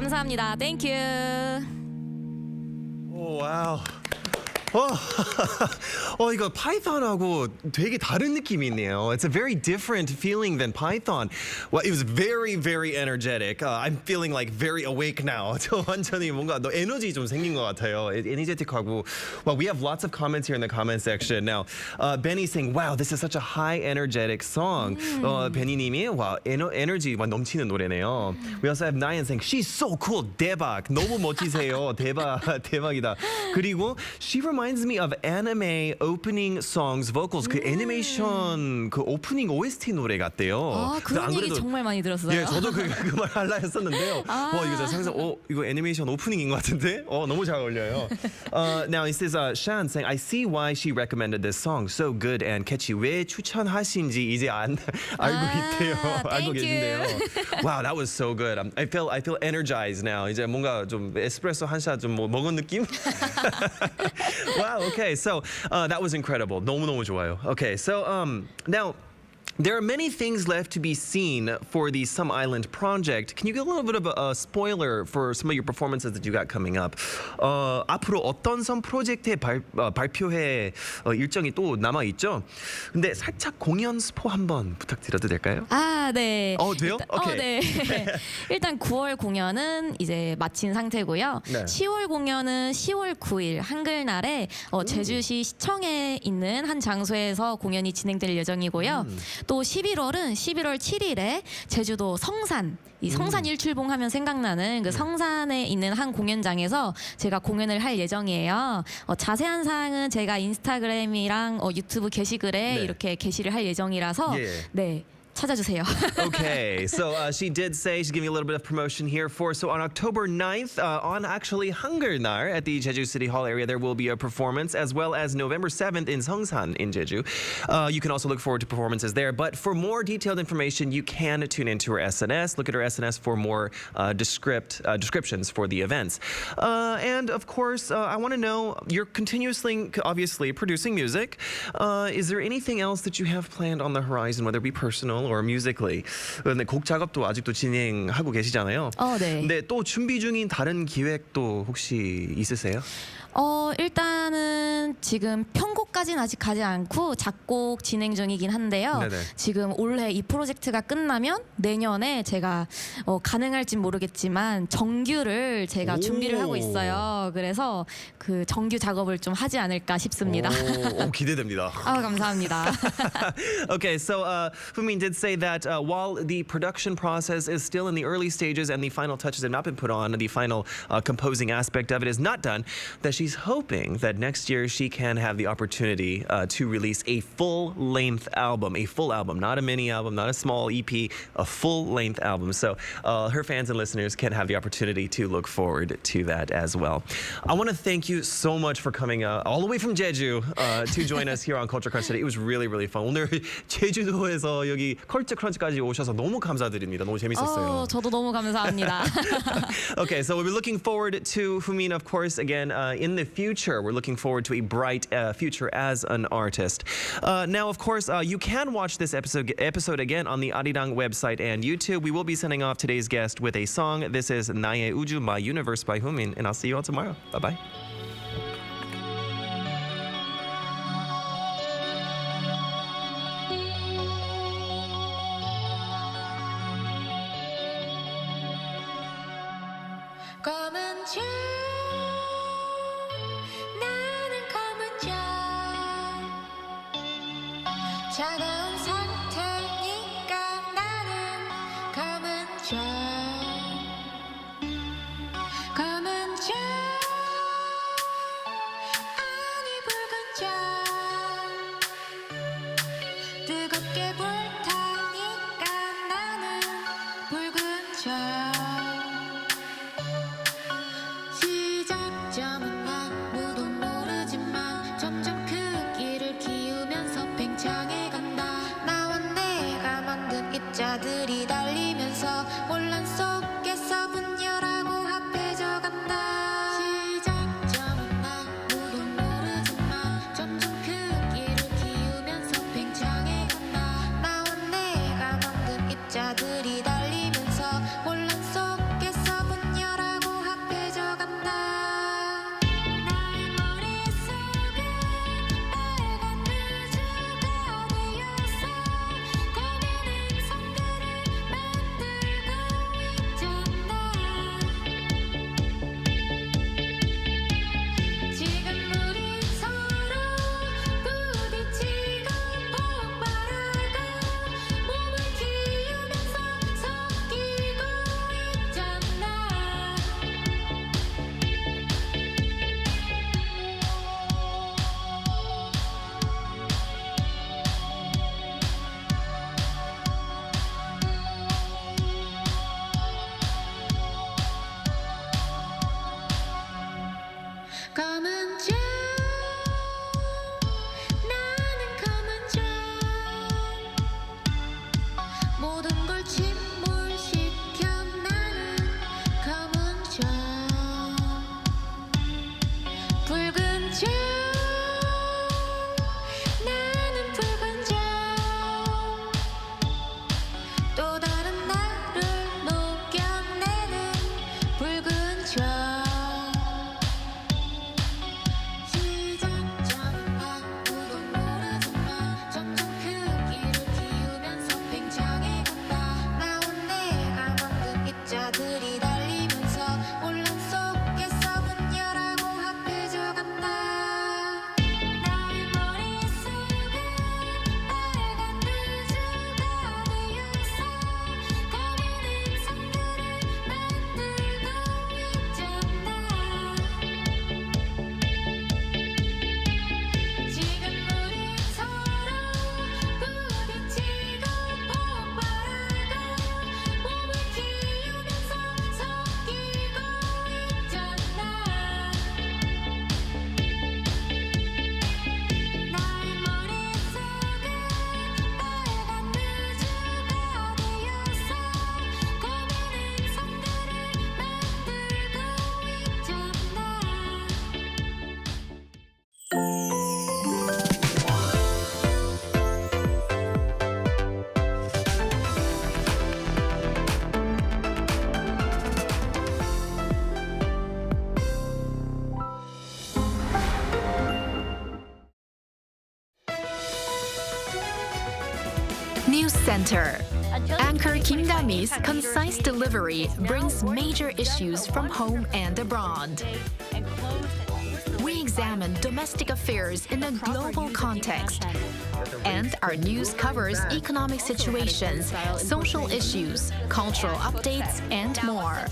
감사합니다. Thank you. 오, 와우. 이거 파이썬하고 되게 다른 느낌이 있네요. It's a very different feeling than Python. Well, it was very, very energetic. I'm feeling like very awake now. 저 완전히 뭔가 에너지 좀 생긴 것 같아요. Energetic하고. Well, we have lots of comments here in the comment section. Now, Benny saying, wow, this is such a high energetic song. Benny님이, wow, 에너지 넘치는 노래네요. We also have Nayan saying, she's so cool, 대박. 너무 멋지세요. 대박이다. 그리고 she reminds me of anime opening songs vocals. 그 애니메이션 그 오프닝 OST 노래 같대요. 아, 그런 얘기 정말 많이 들었어요. 예, 저도 그 말 하려 했었는데요. 이거 제가 상상 이거 애니메이션 오프닝인 것 같은데. 너무 잘 어울려요. Now it says Shan saying I see why she recommended this song. So good and catchy. 왜 추천하신지 이제 알고 있대요. 알고 계신데요. Wow, that was so good. I feel energized now. 이제 뭔가 좀 에스프레소 한 샷 좀 먹은 느낌? Wow, okay, so that was incredible. 너무너무 좋아요. Okay, so now there are many things left to be seen for the Some Island project. Can you give a little bit of a spoiler for some of your performances that you got coming up? 앞으로 어떤 섬 프로젝트의 발표회 일정이 또 남아 있죠? 근데 살짝 공연 스포 한번 부탁드려도 될까요? 아, 네. 돼요? 오케이. 네. 일단 9월 공연은 이제 마친 상태고요. 네. 10월 공연은 10월 9일 한글날에 제주시 시청에 있는 한 장소에서 공연이 진행될 예정이고요. 또 11월은 11월 7일에 제주도 성산, 이 성산 일출봉 하면 생각나는 그 성산에 있는 한 공연장에서 제가 공연을 할 예정이에요. 자세한 사항은 제가 인스타그램이랑 유튜브 게시글에 이렇게 게시를 할 예정이라서 네. 찾아주세요. Okay, so she did say, she's giving a little bit of promotion here so on October 9th, on actually 한글날 at the Jeju City Hall area, there will be a performance, as well as November 7th in Seongsan in Jeju. You can also look forward to performances there, but for more detailed information, you can tune into her SNS, look at her SNS for more descriptions for the events. And of course, I want to know, you're continuously, obviously, producing music. Is there anything else that you have planned on the horizon, whether it be personal or musically? 근데 곡 작업도 아직도 진행하고 계시잖아요. 네. 근데 또 준비 중인 다른 기획도 혹시 있으세요? 일단은 지금 편곡까지는 아직 가지 않고 작곡 진행 중이긴 한데요. 네네. 지금 올해 이 프로젝트가 끝나면 내년에 제가 가능할진 모르겠지만 정규를 제가 준비를 하고 있어요. 그래서 그 정규 작업을 좀 하지 않을까 싶습니다. 기대됩니다. 감사합니다. Okay, so Fumin did say that while the production process is still in the early stages and the final touches have not been put on, the final composing aspect of it is not done, that she's hoping that next year she can have the opportunity to release a full-length album, not a mini album, not a small EP, a full-length album. So her fans and listeners can have the opportunity to look forward to that as well. I want to thank you so much for coming all the way from Jeju to join us here on Culture Crunch today. It was really, really fun. 오늘 제주도에서 여기 컬처 크런치까지 오셔서 너무 감사드립니다. 너무 재밌었어요. 저도 너무 감사합니다. Okay, so we'll be looking forward to Fumin, of course, again, in the future. We're looking forward to a bright future as an artist. Now, of course, you can watch this episode again on the Arirang website and YouTube. We will be sending off today's guest with a song. This is 나의 우주, My Universe by Fumin, and I'll see you all tomorrow. Bye-bye. 검은 줄 나는 검은 줄 차가운 상태니까 나는 검은 줄 검은 줄 아니 붉은 줄 뜨겁게 불타니까 나는 붉은 줄 시작점은 아무도 모르지만 점점 크기를 키우면서 팽창해 간다. 나와 내가 만든 입자들이 달리면서 혼란 속에서 분열하고 합해져 간다. 시작점은 아무도 모르지만 점점 News Center. Anchor Kim Keon Hee's concise delivery brings major issues from home and abroad. We examine domestic affairs in a global context. And our news covers economic situations, social issues, cultural updates, and more.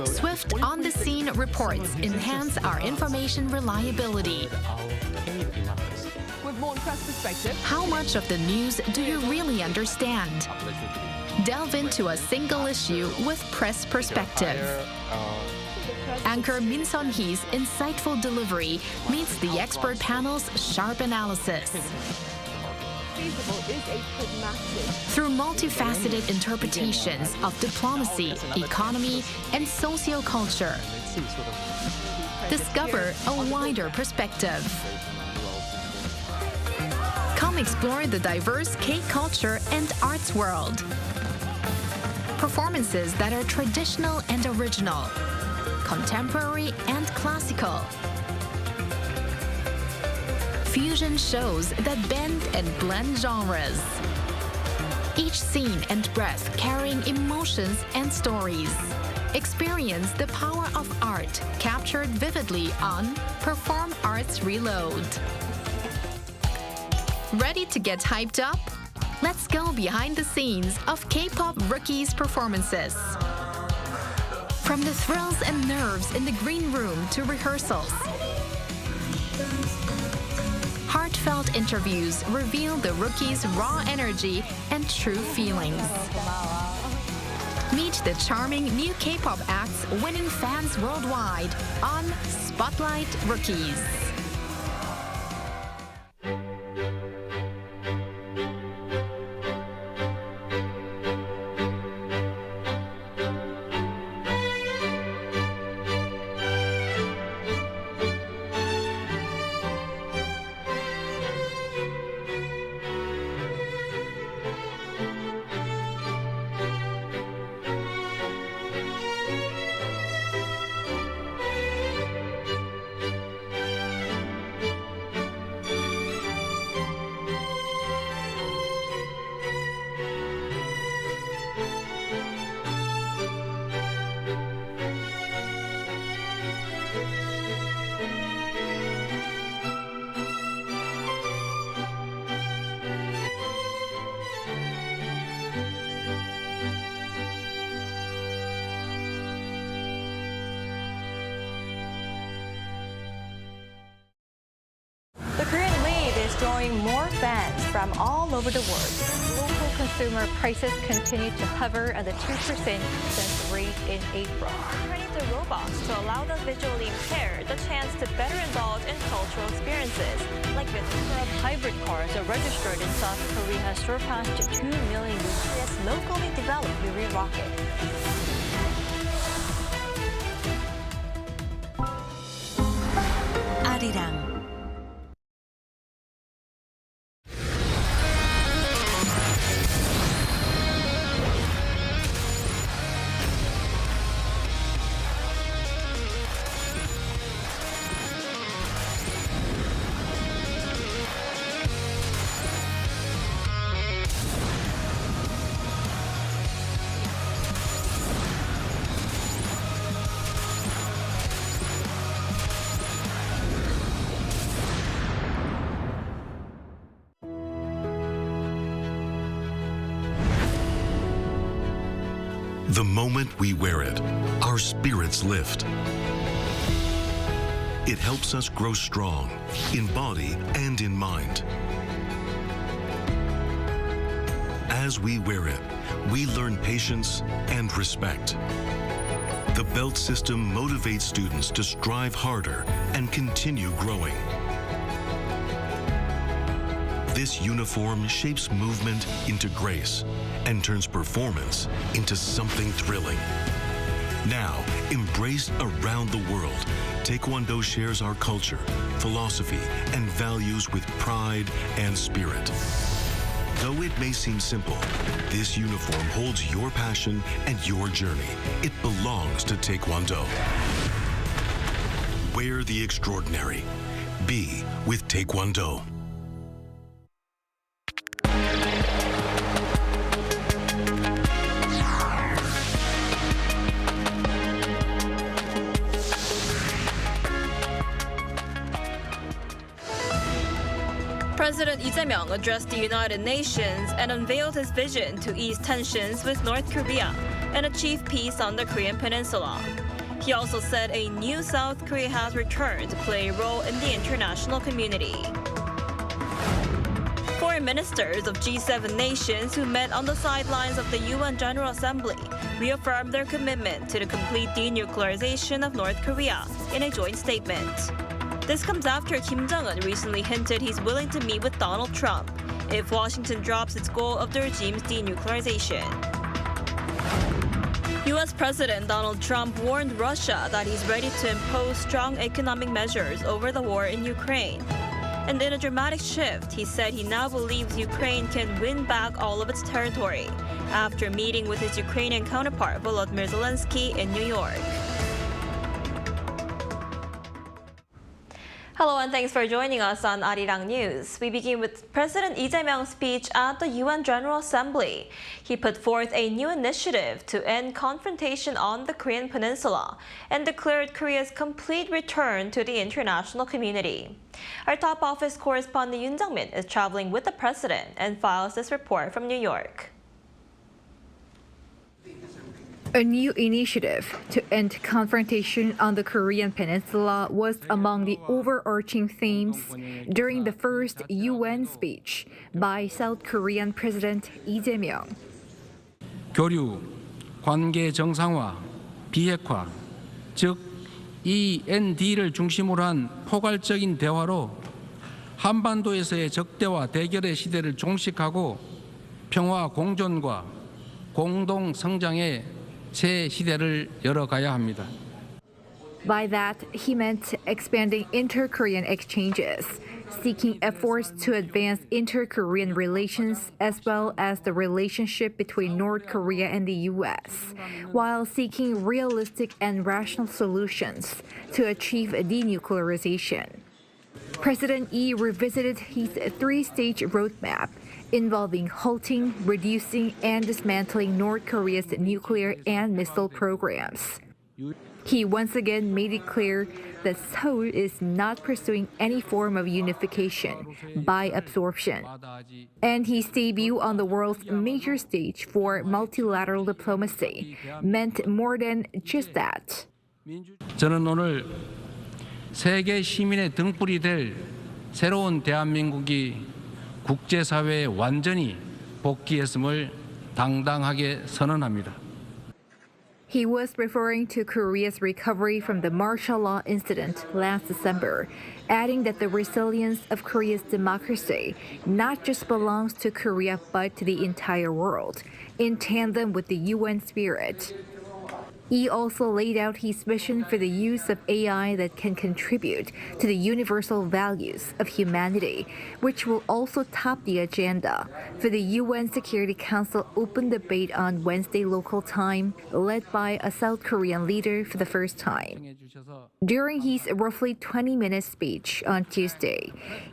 Swift on-the-scene reports enhance our information reliability. With more press perspective. How much of the news do you really understand? Delve into a single issue with press perspective. Anchor Kim Keon Hee's insightful delivery meets the expert panel's sharp analysis. Through multifaceted interpretations of diplomacy, economy, and socioculture, discover a wider perspective. Come explore the diverse K-culture and arts world. Performances that are traditional and original, contemporary and classical. Fusion shows that bend and blend genres. Each scene and breath carrying emotions and stories. Experience the power of art captured vividly on Perform Arts Reload. Ready to get hyped up? Let's go behind the scenes of K-pop rookies' performances. From the thrills and nerves in the green room to rehearsals, heartfelt interviews reveal the rookies' raw energy and true feelings. Meet the charming new K-pop acts winning fans worldwide on Spotlight Rookies. The Korean lead is drawing more fans from all over the world. Local consumer prices continue to hover at the 2% since rate in April. Turning to robots to allow the visually impaired the chance to better indulge in cultural experiences. Like this number of hybrid cars are registered in South Korea has surpassed 2 million using its locally developed Yuri rocket. Arirang. The moment we wear it, our spirits lift. It helps us grow strong in body and in mind. As we wear it, we learn patience and respect. The belt system motivates students to strive harder and continue growing. This uniform shapes movement into grace and turns performance into something thrilling. Now, embraced around the world, Taekwondo shares our culture, philosophy, and values with pride and spirit. Though it may seem simple, this uniform holds your passion and your journey. It belongs to Taekwondo. Wear the extraordinary. Be with Taekwondo. President Lee Jae-myung addressed the United Nations and unveiled his vision to ease tensions with North Korea and achieve peace on the Korean Peninsula. He also said a new South Korea has returned to play a role in the international community. Foreign ministers of G7 nations who met on the sidelines of the UN General Assembly reaffirmed their commitment to the complete denuclearization of North Korea in a joint statement. This comes after Kim Jong-un recently hinted he's willing to meet with Donald Trump if Washington drops its goal of the regime's denuclearization. U.S. President Donald Trump warned Russia that he's ready to impose strong economic measures over the war in Ukraine. And in a dramatic shift, he said he now believes Ukraine can win back all of its territory after meeting with his Ukrainian counterpart Volodymyr Zelensky in New York. Hello and thanks for joining us on Arirang News. We begin with President Lee Jae-myung's speech at the UN General Assembly. He put forth a new initiative to end confrontation on the Korean Peninsula and declared Korea's complete return to the international community. Our top office correspondent Yoon Jung-min is traveling with the president and files this report from New York. A new initiative to end confrontation on the Korean Peninsula was among the overarching themes during the first UN speech by South Korean President Lee Jae-myung. 교류, 관계 정상화, 비핵화, 즉 END를 중심으로 한 포괄적인 대화로 한반도에서의 적대와 대결의 시대를 종식하고 평화 공존과 공동 성장의 새 시대를 열어가야 합니다. By that, he meant expanding inter-Korean exchanges, seeking efforts to advance inter-Korean relations as well as the relationship between North Korea and the U.S., while seeking realistic and rational solutions to achieve denuclearization. President Lee revisited his three-stage roadmap involving halting, reducing, and dismantling North Korea's nuclear and missile programs. He once again made it clear that Seoul is not pursuing any form of unification by absorption. And his debut on the world's major stage for multilateral diplomacy meant more than just that. 저는 오늘 세계 시민의 등불이 될 새로운 대한민국이 국제사회에 완전히 복귀했음을 당당하게 선언합니다. He was referring to Korea's recovery from the martial law incident last December, adding that the resilience of Korea's democracy not just belongs to Korea but to the entire world, in tandem with the UN spirit. He also laid out his vision for the use of AI that can contribute to the universal values of humanity, which will also top the agenda for the UN Security Council open debate on Wednesday local time, led by a South Korean leader for the first time. During his roughly 20-minute speech on Tuesday,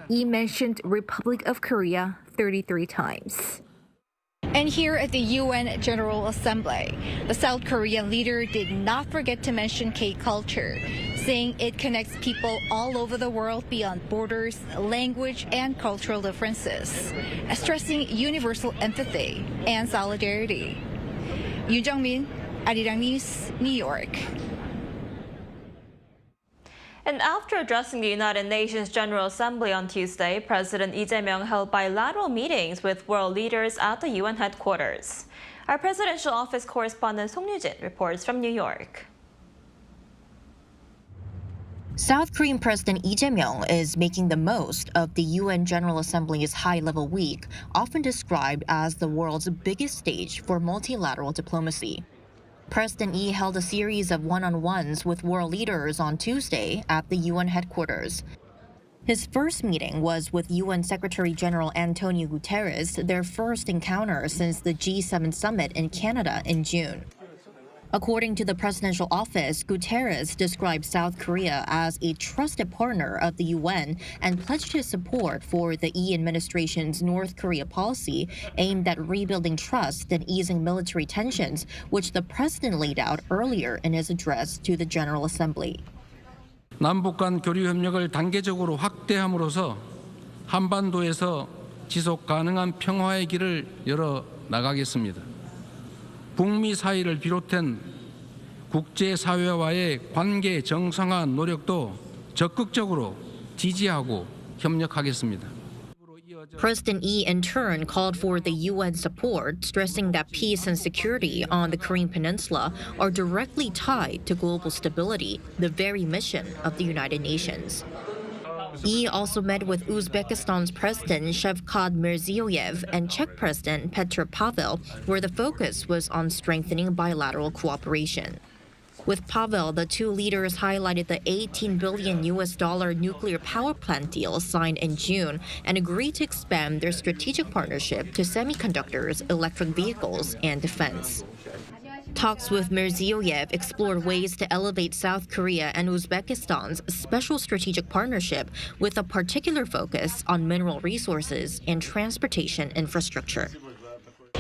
he mentioned Republic of Korea 33 times. And here at the UN General Assembly, the South Korean leader did not forget to mention K-culture, saying it connects people all over the world beyond borders, language, and cultural differences, stressing universal empathy and solidarity. Yoon Jung-min, Arirang News, New York. And after addressing the United Nations General Assembly on Tuesday, President Lee Jae-myung held bilateral meetings with world leaders at the UN headquarters. Our presidential office correspondent Song Yu-jin reports from New York. South Korean President Lee Jae-myung is making the most of the UN General Assembly's high-level week, often described as the world's biggest stage for multilateral diplomacy. President Lee held a series of one-on-ones with world leaders on Tuesday at the UN headquarters. His first meeting was with UN Secretary-General Antonio Guterres, their first encounter since the G7 summit in Canada in June. According to the presidential office, Guterres described South Korea as a trusted partner of the UN and pledged his support for the Lee administration's North Korea policy aimed at rebuilding trust and easing military tensions, which the president laid out earlier in his address to the General Assembly. 남북 간 교류 협력을 단계적으로 확대함으로써 한반도에서 지속 가능한 평화의 길을 열어 나가겠습니다. 북미 사이를 비롯한 국제사회와의 관계 정상화 노력도 적극적으로 지지하고 협력하겠습니다. President Lee in turn called for the UN support, stressing that peace and security on the Korean Peninsula are directly tied to global stability, the very mission of the United Nations. Lee also met with Uzbekistan's President Shavkat Mirziyoyev and Czech President Petr Pavel, where the focus was on strengthening bilateral cooperation. With Pavel, the two leaders highlighted the $18 billion nuclear power plant deal signed in June and agreed to expand their strategic partnership to semiconductors, electric vehicles, and defense. Talks with Mirziyoyev explored ways to elevate South Korea and Uzbekistan's special strategic partnership with a particular focus on mineral resources and transportation infrastructure.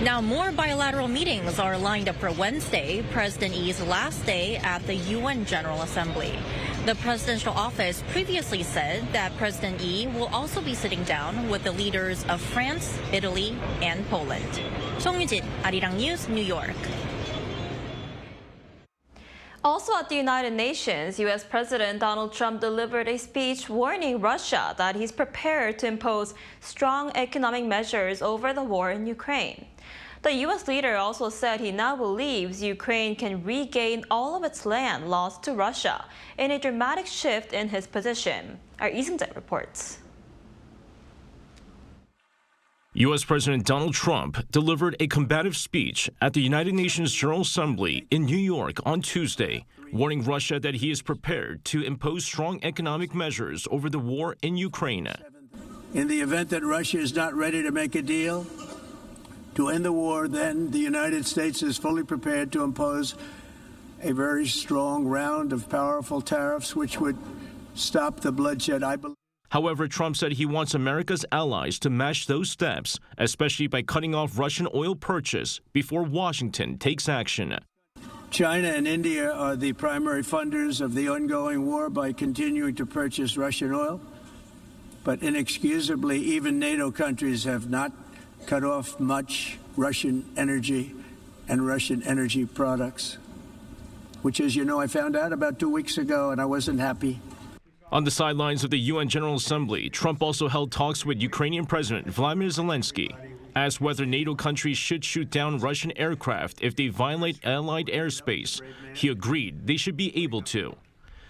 Now, more bilateral meetings are lined up for Wednesday, President Lee's last day at the UN General Assembly. The presidential office previously said that President Lee will also be sitting down with the leaders of France, Italy, and Poland. 송유진, Arirang News, New York. Also at the United Nations, U.S. President Donald Trump delivered a speech warning Russia that he's prepared to impose strong economic measures over the war in Ukraine. The U.S. leader also said he now believes Ukraine can regain all of its land lost to Russia in a dramatic shift in his position. Our Isung-jae reports. U.S. President Donald Trump delivered a combative speech at the United Nations General Assembly in New York on Tuesday, warning Russia that he is prepared to impose strong economic measures over the war in Ukraine. In the event that Russia is not ready to make a deal to end the war, then the United States is fully prepared to impose a very strong round of powerful tariffs which would stop the bloodshed. However, Trump said he wants America's allies to match those steps, especially by cutting off Russian oil purchase before Washington takes action. China and India are the primary funders of the ongoing war by continuing to purchase Russian oil. But inexcusably, even NATO countries have not cut off much Russian energy and Russian energy products, which, as you know, I found out about 2 weeks ago, and I wasn't happy. On the sidelines of the UN General Assembly, Trump also held talks with Ukrainian President Vladimir Zelensky, asked whether NATO countries should shoot down Russian aircraft if they violate Allied airspace. He agreed they should be able to.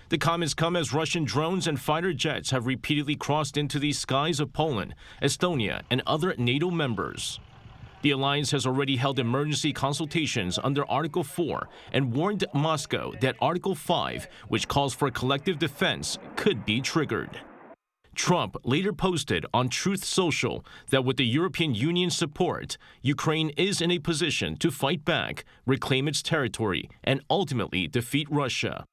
The comments come as Russian drones and fighter jets have repeatedly crossed into the skies of Poland, Estonia, and other NATO members. The alliance has already held emergency consultations under Article 4 and warned Moscow that Article 5, which calls for collective defense, could be triggered. Trump later posted on Truth Social that with the European Union's support, Ukraine is in a position to fight back, reclaim its territory, and ultimately defeat Russia.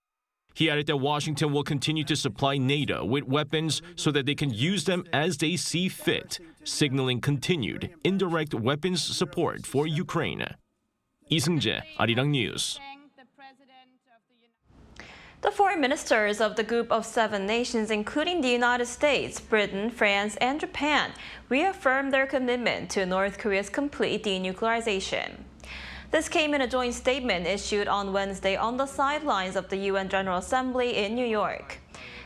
He added that Washington will continue to supply NATO with weapons so that they can use them as they see fit, signaling continued indirect weapons support for Ukraine. Isung-jae, Arirang News. The foreign ministers of the Group of 7 nations, including the United States, Britain, France, and Japan, reaffirmed their commitment to North Korea's complete denuclearization. This came in a joint statement issued on Wednesday on the sidelines of the UN General Assembly in New York.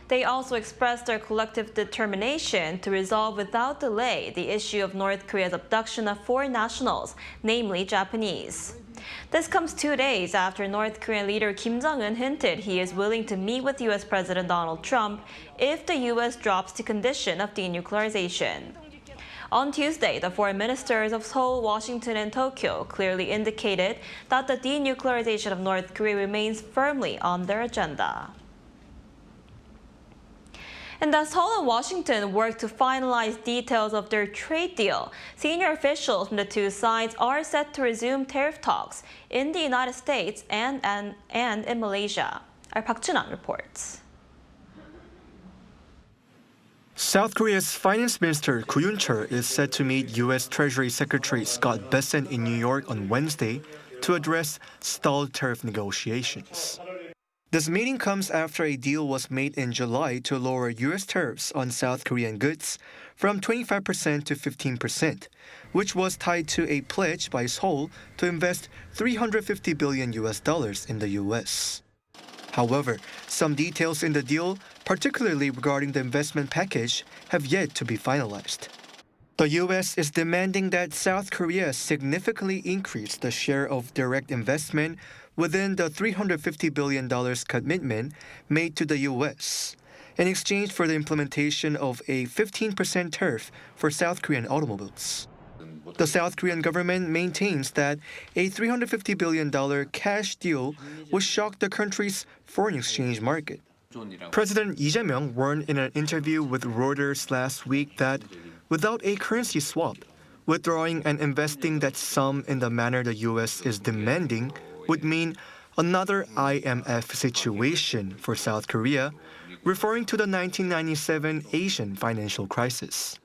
They also expressed their collective determination to resolve without delay the issue of North Korea's abduction of 4 nationals, namely Japanese. This comes 2 days after North Korean leader Kim Jong-un hinted he is willing to meet with U.S. President Donald Trump if the U.S. drops the condition of denuclearization. On Tuesday, the foreign ministers of Seoul, Washington, and Tokyo clearly indicated that the denuclearization of North Korea remains firmly on their agenda. And as Seoul and Washington work to finalize details of their trade deal, senior officials from the two sides are set to resume tariff talks in the United States and in Malaysia. Our Park Chun-an reports. South Korea's Finance Minister Koo Yoon-chul is set to meet U.S. Treasury Secretary Scott Bessent in New York on Wednesday to address stalled tariff negotiations. This meeting comes after a deal was made in July to lower U.S. tariffs on South Korean goods from 25% to 15%, which was tied to a pledge by Seoul to invest $350 billion in the U.S. However, some details in the deal, particularly regarding the investment package, have yet to be finalized. The U.S. is demanding that South Korea significantly increase the share of direct investment within the $350 billion commitment made to the U.S. in exchange for the implementation of a 15% tariff for South Korean automobiles. The South Korean government maintains that a $350 billion cash deal would shock the country's foreign exchange market. President Lee Jae-myung warned in an interview with Reuters last week that without a currency swap, withdrawing and investing that sum in the manner the U.S. is demanding would mean another IMF situation for South Korea, referring to the 1997 Asian financial crisis.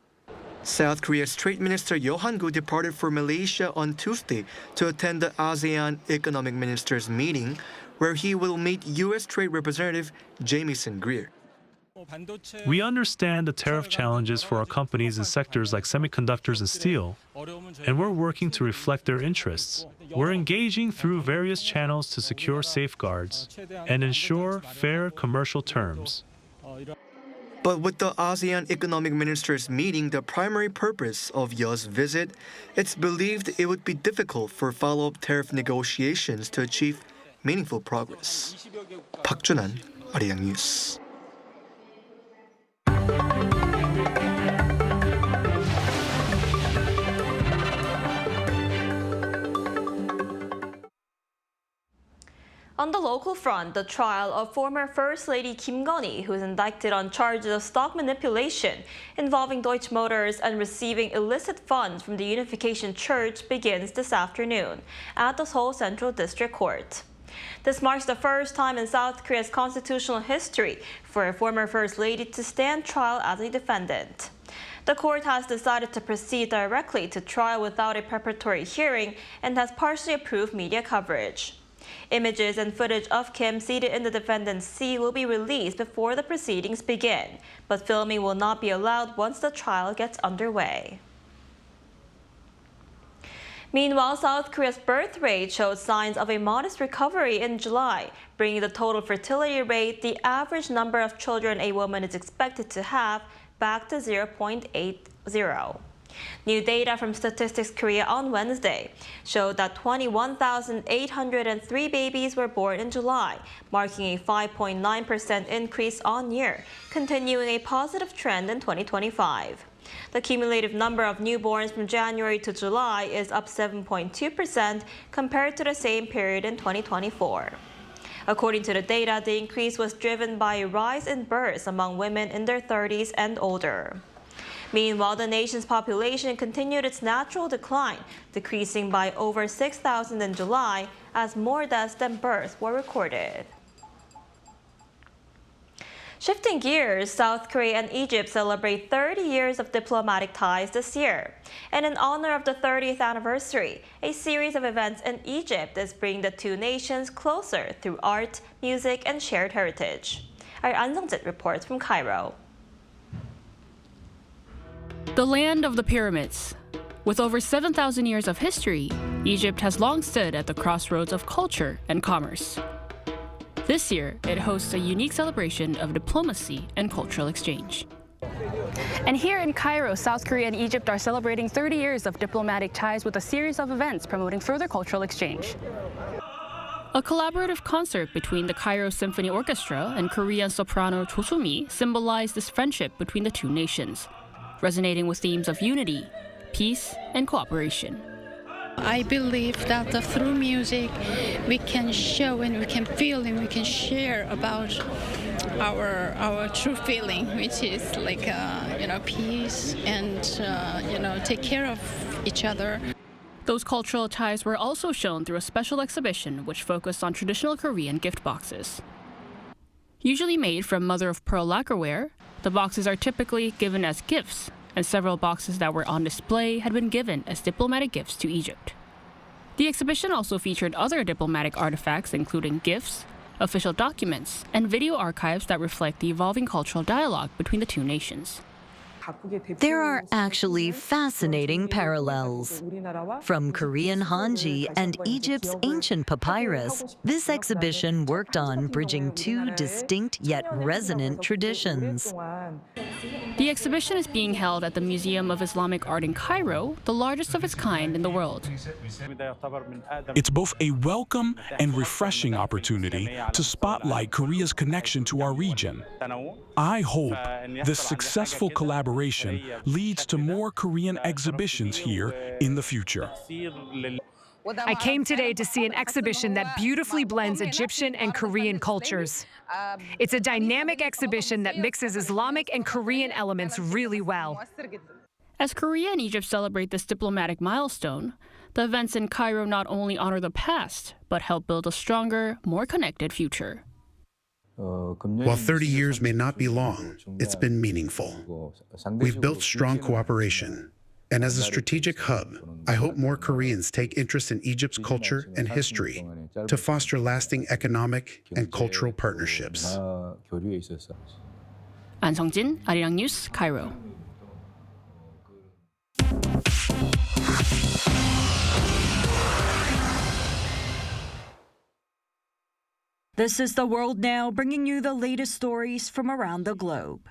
South Korea's Trade Minister Yo Han-gu departed for Malaysia on Tuesday to attend the ASEAN Economic Ministers meeting, where he will meet U.S. Trade Representative Jamieson Greer. We understand the tariff challenges for our companies in sectors like semiconductors and steel, and we're working to reflect their interests. We're engaging through various channels to secure safeguards and ensure fair commercial terms. But with the ASEAN Economic Ministers meeting the primary purpose of Yo's visit, it's believed it would be difficult for follow-up tariff negotiations to achieve meaningful progress. Park Junan, Arirang News. On the local front, the trial of former First Lady Kim Keon Hee, who is indicted on charges of stock manipulation involving Deutsche Motors and receiving illicit funds from the Unification Church, begins this afternoon at the Seoul Central District Court. This marks the first time in South Korea's constitutional history for a former First Lady to stand trial as a defendant. The court has decided to proceed directly to trial without a preparatory hearing and has partially approved media coverage. Images and footage of Kim seated in the defendant's seat will be released before the proceedings begin, but filming will not be allowed once the trial gets underway. Meanwhile, South Korea's birth rate showed signs of a modest recovery in July, bringing the total fertility rate, the average number of children a woman is expected to have, back to 0.80. New data from Statistics Korea on Wednesday showed that 21,803 babies were born in July, marking a 5.9% increase on year, continuing a positive trend in 2025. The cumulative number of newborns from January to July is up 7.2% compared to the same period in 2024. According to the data, the increase was driven by a rise in births among women in their 30s and older. Meanwhile, the nation's population continued its natural decline, decreasing by over 6,000 in July as more deaths than births were recorded. Shifting gears, South Korea and Egypt celebrate 30 years of diplomatic ties this year. And in honor of the 30th anniversary, a series of events in Egypt is bringing the two nations closer through art, music, and shared heritage. Our An Sung-jit reports from Cairo. The land of the pyramids. With over 7,000 years of history, Egypt has long stood at the crossroads of culture and commerce. This year, it hosts a unique celebration of diplomacy and cultural exchange. And here in Cairo, South Korea and Egypt are celebrating 30 years of diplomatic ties with a series of events promoting further cultural exchange. A collaborative concert between the Cairo Symphony Orchestra and Korean soprano Cho Soo-mi symbolized this friendship between the two nations, resonating with themes of unity, peace, and cooperation. I believe that through music we can show and we can feel and we can share about our true feeling, which is like peace and take care of each other. Those cultural ties were also shown through a special exhibition which focused on traditional Korean gift boxes. Usually made from mother-of-pearl lacquerware, the boxes are typically given as gifts, and several boxes that were on display had been given as diplomatic gifts to Egypt. The exhibition also featured other diplomatic artifacts including gifts, official documents, and video archives that reflect the evolving cultural dialogue between the two nations. There are actually fascinating parallels. From Korean Hanji and Egypt's ancient papyrus, this exhibition worked on bridging two distinct yet resonant traditions. The exhibition is being held at the Museum of Islamic Art in Cairo, the largest of its kind in the world. It's both a welcome and refreshing opportunity to spotlight Korea's connection to our region. I hope this successful collaboration leads to more Korean exhibitions here in the future. I came today to see an exhibition that beautifully blends Egyptian and Korean cultures. It's a dynamic exhibition that mixes Islamic and Korean elements really well. As Korea and Egypt celebrate this diplomatic milestone, the events in Cairo not only honor the past, but help build a stronger, more connected future. While 30 years may not be long, it's been meaningful. We've built strong cooperation. And as a strategic hub, I hope more Koreans take interest in Egypt's culture and history to foster lasting economic and cultural partnerships. 안성진, Arirang News, Cairo. This is The World Now, bringing you the latest stories from around the globe.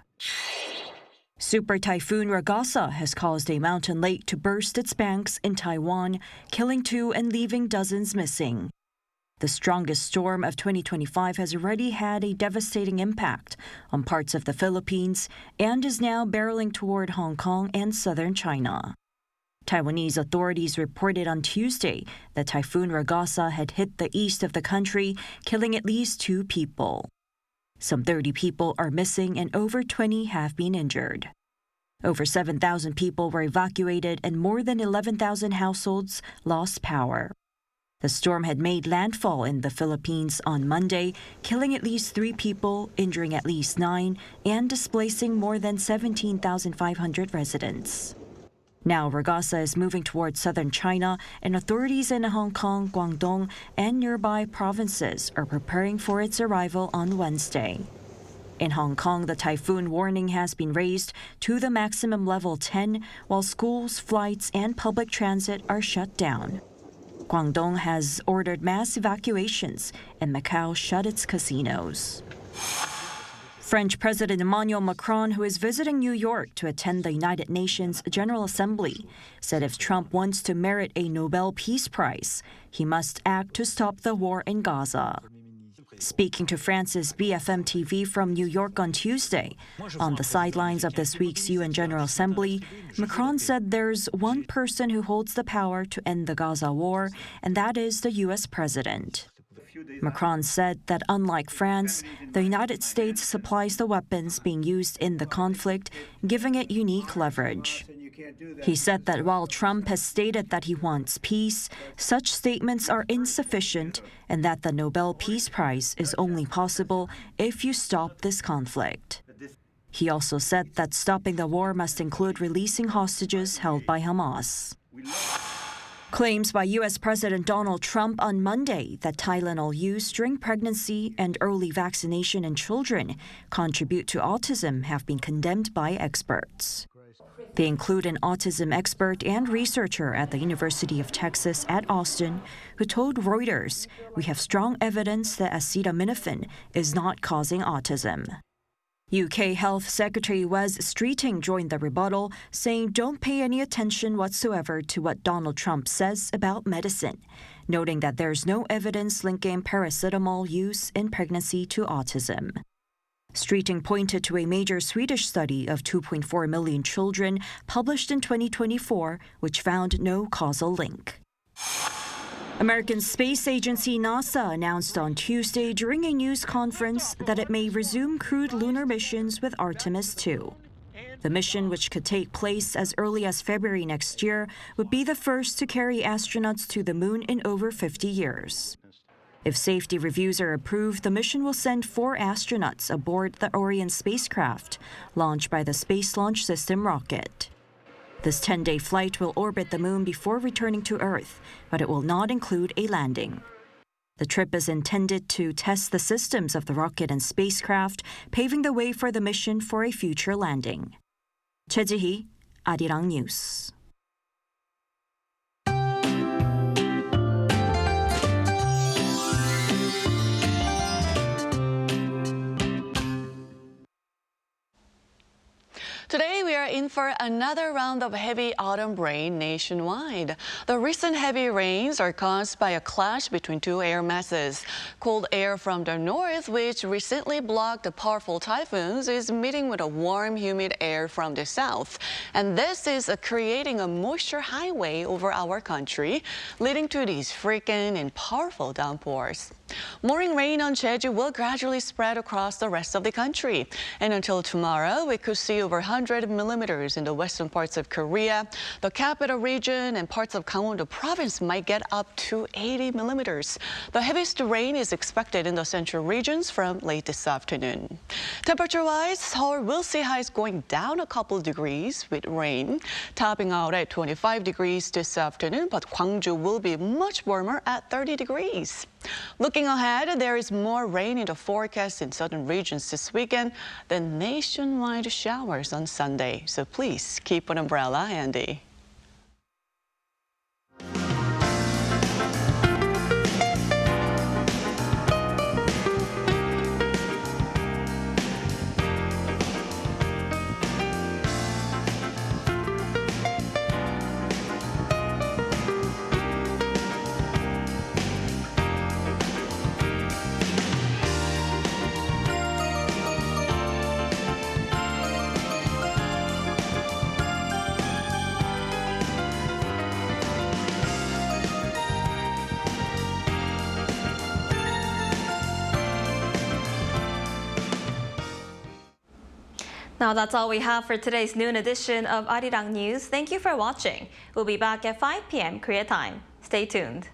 Super Typhoon Ragasa has caused a mountain lake to burst its banks in Taiwan, killing 2 and leaving dozens missing. The strongest storm of 2025 has already had a devastating impact on parts of the Philippines and is now barreling toward Hong Kong and southern China. Taiwanese authorities reported on Tuesday that Typhoon Ragasa had hit the east of the country, killing at least 2 people. Some 30 people are missing and over 20 have been injured. Over 7,000 people were evacuated and more than 11,000 households lost power. The storm had made landfall in the Philippines on Monday, killing at least 3 people, injuring at least 9, and displacing more than 17,500 residents. Now, Ragasa is moving towards southern China, and authorities in Hong Kong, Guangdong, and nearby provinces are preparing for its arrival on Wednesday. In Hong Kong, the typhoon warning has been raised to the maximum level 10, while schools, flights, and public transit are shut down. Guangdong has ordered mass evacuations, and Macau shut its casinos. French President Emmanuel Macron, who is visiting New York to attend the United Nations General Assembly, said if Trump wants to merit a Nobel Peace Prize, he must act to stop the war in Gaza. Speaking to France's BFM TV from New York on Tuesday, on the sidelines of this week's UN General Assembly, Macron said there's one person who holds the power to end the Gaza war, and that is the U.S. president. Macron said that unlike France, the United States supplies the weapons being used in the conflict, giving it unique leverage. He said that while Trump has stated that he wants peace, such statements are insufficient and that the Nobel Peace Prize is only possible if you stop this conflict. He also said that stopping the war must include releasing hostages held by Hamas. Claims by U.S. President Donald Trump on Monday that Tylenol use during pregnancy and early vaccination in children contribute to autism have been condemned by experts. They include an autism expert and researcher at the University of Texas at Austin who told Reuters, "We have strong evidence that acetaminophen is not causing autism." UK Health Secretary Wes Streeting joined the rebuttal, saying don't pay any attention whatsoever to what Donald Trump says about medicine, noting that there's no evidence linking paracetamol use in pregnancy to autism. Streeting pointed to a major Swedish study of 2.4 million children published in 2024, which found no causal link. American space agency NASA announced on Tuesday during a news conference that it may resume crewed lunar missions with Artemis 2. The mission, which could take place as early as February next year, would be the first to carry astronauts to the moon in over 50 years. If safety reviews are approved, the mission will send 4 astronauts aboard the Orion spacecraft, launched by the Space Launch System rocket. This 10-day flight will orbit the moon before returning to Earth, but it will not include a landing. The trip is intended to test the systems of the rocket and spacecraft, paving the way for the mission for a future landing. Choi Ji-hee, Arirang News. Today, we are in for another round of heavy autumn rain nationwide. The recent heavy rains are caused by a clash between two air masses. Cold air from the north, which recently blocked the powerful typhoons, is meeting with a warm, humid air from the south. And this is creating a moisture highway over our country, leading to these frequent and powerful downpours. Morning rain on Jeju will gradually spread across the rest of the country. And until tomorrow, we could see over 100 millimeters in the western parts of Korea. The capital region and parts of Gangwon-do province might get up to 80 millimeters. The heaviest rain is expected in the central regions from late this afternoon. Temperature-wise, Seoul will see highs going down a couple degrees with rain, topping out at 25 degrees this afternoon, but Gwangju will be much warmer at 30 degrees. Looking ahead, there is more rain in the forecast in southern regions this weekend than nationwide showers on Sunday. So please keep an umbrella handy. Now that's all we have for today's noon edition of Arirang News. Thank you for watching. We'll be back at 5 p.m. Korea time. Stay tuned.